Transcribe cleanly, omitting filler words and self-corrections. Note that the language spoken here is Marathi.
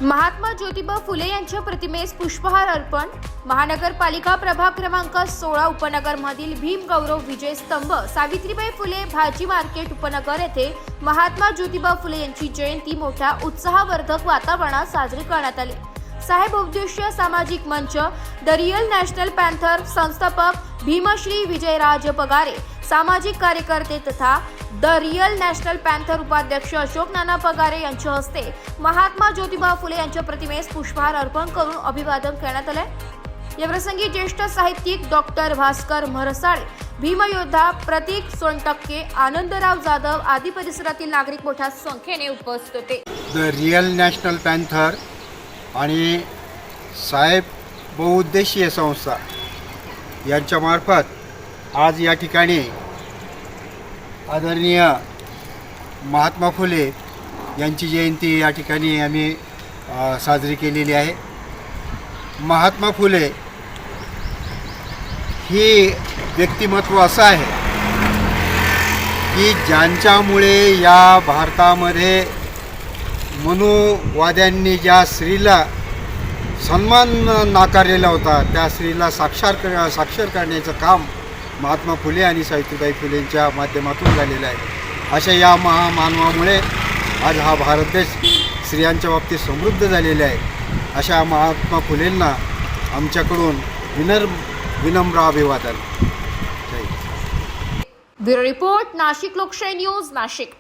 महात्मा ज्योतिबा फुले यांच्या प्रतिमेस पुष्पहार अर्पण। महानगरपालिका प्रभाग क्रमांक 16 उपनगरमधील भीम गौरव विजय स्तंभ सावित्रीबाई फुले भाजी मार्केट उपनगर येथे महात्मा ज्योतिबा फुले यांची जयंती मोठ्या उत्साहवर्धक वातावरणात साजरी करण्यात आली। साहेब उद्देश्य सामाजिक मंच, द रियल नॅशनल पॅन्थर संस्थापक भीमश्री विजयराज पगारे, सामाजिक कार्यकर्ते तथा द रियल नॅशनल पॅन्थर उपाध्यक्ष अशोक नाना पगारे यांच्या हस्ते महात्मा ज्योतिबा फुले यांच्या प्रतिमेस पुष्पहार अर्पण करून अभिवादन करण्यात आले। याप्रसंगी ज्येष्ठ साहित्यिक डॉक्टर भास्कर म्हरसाळे, भीमयोद्धा प्रतीक सोनटक्के, आनंदराव जाधव आदी परिसरातील नागरिक मोठ्या संख्येने उपस्थित होते। द रियल नॅशनल पॅन्थर आणि साहेब बहुउद्देशीय संस्था यांच्यामार्फत आज या ठिकाणी आदरणीय महात्मा फुले यांची जयंती या ठिकाणी आम्ही साजरी केलेली आहे। महात्मा फुले ही व्यक्तिमत्व असं आहे की ज्यांच्यामुळे या भारतामध्ये मनुवाद्यांनी ज्या स्त्रीला सन्मान नाकारलेला होता त्या स्त्रीला साक्षर करण्याचं काम महात्मा फुले आणि सावित्रीबाई फुलेंच्या माध्यमातून झालेलं आहे। अशा या महामानवामुळे आज हा भारत देश स्त्रियांच्या बाबतीत समृद्ध झालेला आहे। अशा महात्मा फुलेंना आमच्याकडून विनम्र अभिवादन। ब्युरो रिपोर्ट, नाशिक लोकशाही न्यूज, नाशिक।